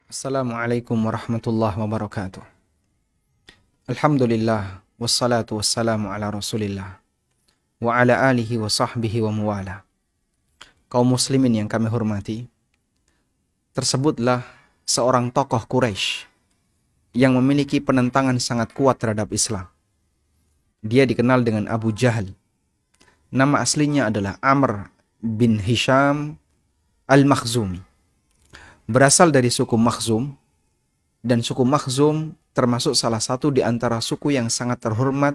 Assalamualaikum warahmatullahi wabarakatuh. Alhamdulillah, wassalatu wassalamu ala rasulillah, wa ala alihi wa sahbihi wa muwala. Kaum muslimin yang kami hormati, tersebutlah seorang tokoh Quraisy yang memiliki penentangan sangat kuat terhadap Islam. Dia dikenal dengan Abu Jahal. Nama aslinya adalah Amr bin Hisham al-Makhzumi. Berasal dari suku Makhzum, dan suku Makhzum termasuk salah satu di antara suku yang sangat terhormat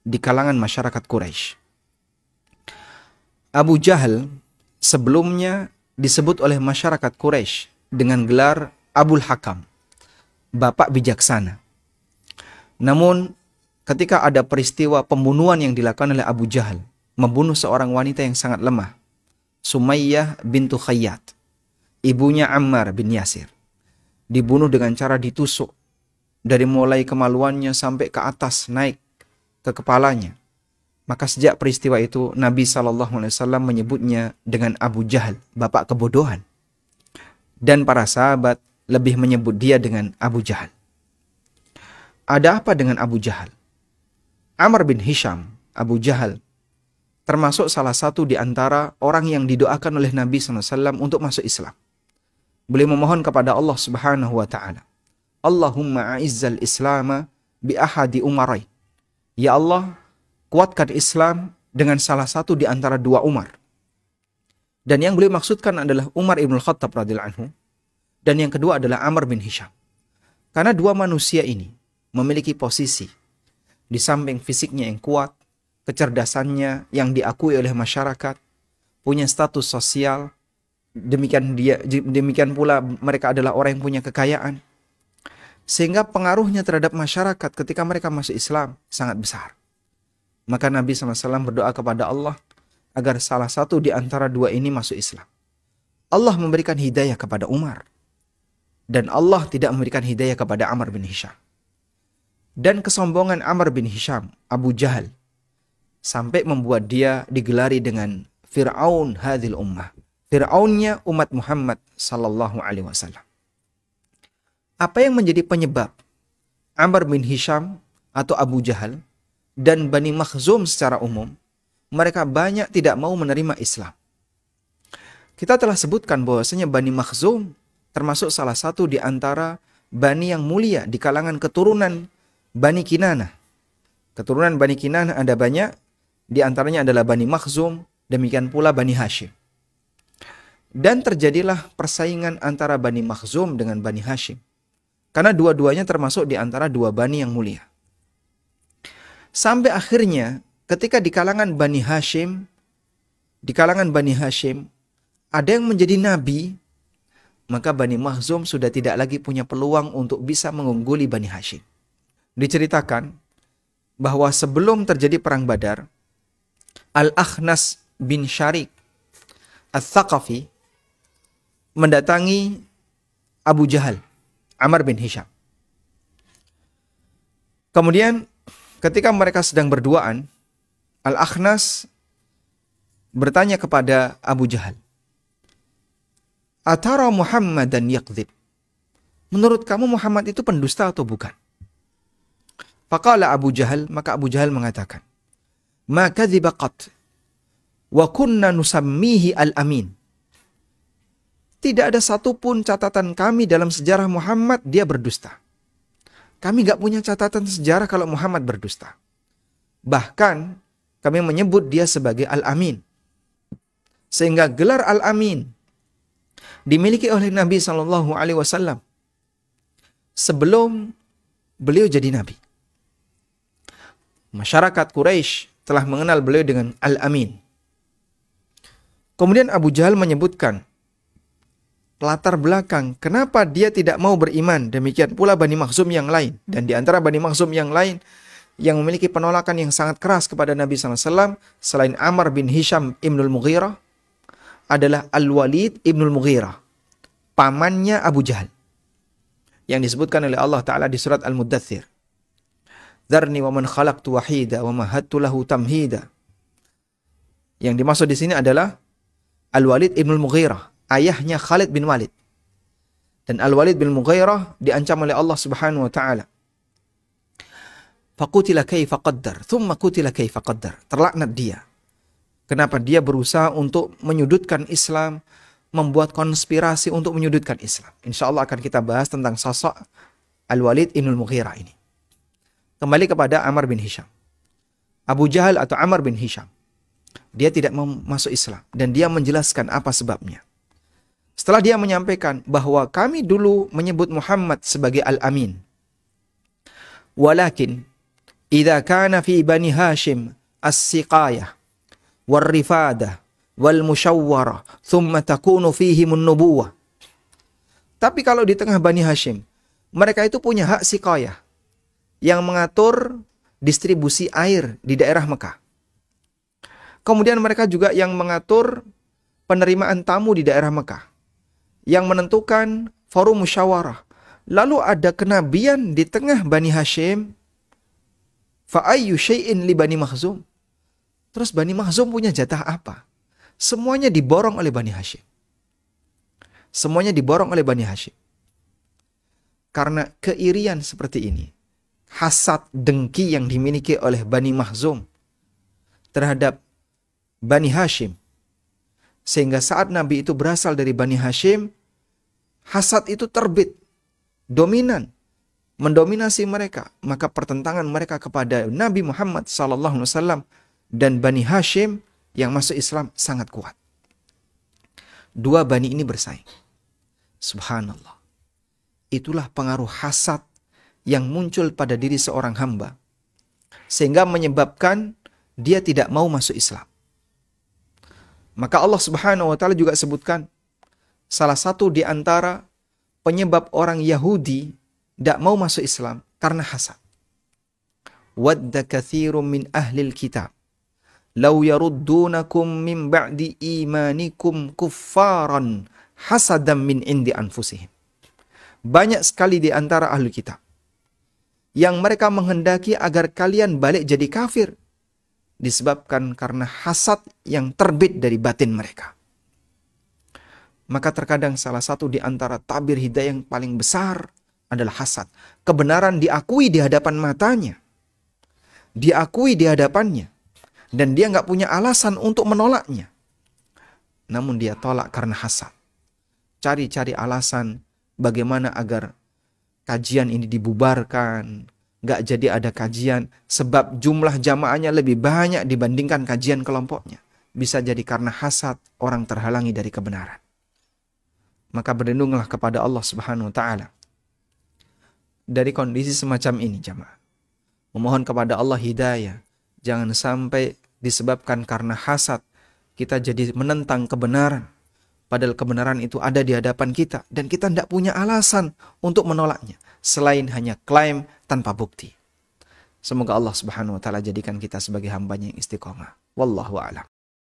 di kalangan masyarakat Quraisy. Abu Jahal sebelumnya disebut oleh masyarakat Quraisy dengan gelar Abul Hakam, Bapak Bijaksana. Namun ketika ada peristiwa pembunuhan yang dilakukan oleh Abu Jahal, membunuh seorang wanita yang sangat lemah, Sumayyah bintu Khayyat, ibunya Ammar bin Yasir, dibunuh dengan cara ditusuk dari mulai kemaluannya sampai ke atas naik ke kepalanya. Maka sejak peristiwa itu Nabi SAW menyebutnya dengan Abu Jahal, bapak kebodohan. Dan para sahabat lebih menyebut dia dengan Abu Jahal. Ada apa dengan Abu Jahal? Amr bin Hisham, Abu Jahal, termasuk salah satu di antara orang yang didoakan oleh Nabi SAW untuk masuk Islam. Beliau memohon kepada Allah Subhanahu wa taala, Allahumma a'izzal Islama bi ahadi umarai. Ya Allah, kuatkan Islam dengan salah satu di antara dua Umar. Dan yang beliau maksudkan adalah Umar ibn Khattab radhiyallahu anhu, dan yang kedua adalah Amr bin Hisham. Karena dua manusia ini memiliki posisi di samping fisiknya yang kuat, kecerdasannya yang diakui oleh masyarakat, punya status sosial. Demikian pula mereka adalah orang yang punya kekayaan, sehingga pengaruhnya terhadap masyarakat ketika mereka masuk Islam sangat besar. Maka Nabi SAW berdoa kepada Allah agar salah satu di antara dua ini masuk Islam. Allah memberikan hidayah kepada Umar, dan Allah tidak memberikan hidayah kepada Amr bin Hisham. Dan kesombongan Amr bin Hisham, Abu Jahal, sampai membuat dia digelari dengan Fir'aun hadhil ummah, Fir'aunnya umat Muhammad sallallahu alaihi wasallam. Apa yang menjadi penyebab Amr bin Hisham atau Abu Jahal dan Bani Makhzum secara umum, mereka banyak tidak mau menerima Islam? Kita telah sebutkan bahwasanya Bani Makhzum termasuk salah satu di antara Bani yang mulia di kalangan keturunan Bani Kinanah. Keturunan Bani Kinanah ada banyak, di antaranya adalah Bani Makhzum, demikian pula Bani Hashim. Dan terjadilah persaingan antara Bani Makhzum dengan Bani Hashim, karena dua-duanya termasuk di antara dua Bani yang mulia. Sampai akhirnya ketika di kalangan Bani Hashim ada yang menjadi nabi, maka Bani Makhzum sudah tidak lagi punya peluang untuk bisa mengungguli Bani Hashim. Diceritakan bahwa sebelum terjadi perang Badar, Al-Akhnas bin Syarik Al-Thaqafi mendatangi Abu Jahal, Amr bin Hisham. Kemudian ketika mereka sedang berduaan, Al-Akhnas bertanya kepada Abu Jahal, Atara Muhammadan yakdzib? Menurut kamu Muhammad itu pendusta atau bukan? Faqala Abu Jahal, maka Abu Jahal mengatakan, Ma kadhiba qat, wa kunna nusammihi al-amin. Tidak ada satupun catatan kami dalam sejarah Muhammad dia berdusta. Kami gak punya catatan sejarah kalau Muhammad berdusta. Bahkan kami menyebut dia sebagai Al-Amin. Sehingga gelar Al-Amin dimiliki oleh Nabi SAW sebelum beliau jadi Nabi. Masyarakat Quraisy telah mengenal beliau dengan Al-Amin. Kemudian Abu Jahal menyebutkan latar belakang kenapa dia tidak mau beriman. Demikian pula Bani Makhzum yang lain. Dan di antara Bani Makhzum yang lain yang memiliki penolakan yang sangat keras kepada Nabi SAW selain Amr bin Hisham ibnul Mughirah adalah Al-Walid ibnul Mughirah, pamannya Abu Jahal, yang disebutkan oleh Allah Ta'ala di surat Al-Muddathir. Dzarni wa man khalaqtu wahida wa mahattu lahu tamhida. Yang dimaksud di sini adalah Al-Walid ibnul Mughirah, ayahnya Khalid bin Walid. Dan Al-Walid bin Mughirah diancam oleh Allah Subhanahu wa taala. Faqutila kaifa qaddar, thumma qutila kaifa qaddar. Terlaknat dia. Kenapa dia berusaha untuk menyudutkan Islam, membuat konspirasi untuk menyudutkan Islam. Insya Allah akan kita bahas tentang sosok Al-Walid bin Mughirah ini. Kembali kepada Ammar bin Hisham. Abu Jahal atau Ammar bin Hisham, dia tidak mau masuk Islam dan dia menjelaskan apa sebabnya. Setelah dia menyampaikan bahwa kami dulu menyebut Muhammad sebagai Al-Amin. Walakin idza kana fi Bani Hashim as-siqayah wal-rifadah wal-musyawwarah thumma takunu fihim an-nubuwah. Tapi kalau di tengah Bani Hashim, mereka itu punya hak siqayah yang mengatur distribusi air di daerah Mekah. Kemudian mereka juga yang mengatur penerimaan tamu di daerah Mekah, yang menentukan forum musyawarah. Lalu ada kenabian di tengah Bani Hashim. Fa'ayyu syai'in li Bani Makhzum. Terus Bani Makhzum punya jatah apa? Semuanya diborong oleh Bani Hashim. Semuanya diborong oleh Bani Hashim. Karena keirian seperti ini, hasad dengki yang dimiliki oleh Bani Makhzum terhadap Bani Hashim, sehingga saat Nabi itu berasal dari Bani Hashim, hasad itu terbit, dominan, mendominasi mereka. Maka pertentangan mereka kepada Nabi Muhammad SAW dan Bani Hashim yang masuk Islam sangat kuat. Dua Bani ini bersaing. Subhanallah. Itulah pengaruh hasad yang muncul pada diri seorang hamba, sehingga menyebabkan dia tidak mau masuk Islam. Maka Allah Subhanahu wa taala juga sebutkan salah satu di antara penyebab orang Yahudi tidak mau masuk Islam karena hasad. Wadda katsirum min ahlil kitab law yaruddunakum min ba'di imanikum kuffaran hasadan min indi anfusihim. Banyak sekali di antara ahli kitab yang mereka menghendaki agar kalian balik jadi kafir, disebabkan karena hasad yang terbit dari batin mereka. Maka terkadang salah satu di antara tabir hidayah yang paling besar adalah hasad. Kebenaran diakui di hadapan matanya, diakui di hadapannya, dan dia nggak punya alasan untuk menolaknya. Namun dia tolak karena hasad. Cari-cari alasan bagaimana agar kajian ini dibubarkan, nggak jadi ada kajian, sebab jumlah jamaahnya lebih banyak dibandingkan kajian kelompoknya. Bisa jadi karena hasad orang terhalangi dari kebenaran. Maka berlindunglah kepada Allah Subhanahu wa taala dari kondisi semacam ini, jamaah. Memohon kepada Allah hidayah. Jangan sampai disebabkan karena hasad kita jadi menentang kebenaran, padahal kebenaran itu ada di hadapan kita dan kita tidak punya alasan untuk menolaknya selain hanya klaim tanpa bukti. Semoga Allah Subhanahu wa taala jadikan kita sebagai hamba-Nya yang istiqomah. Wallahu a'lam.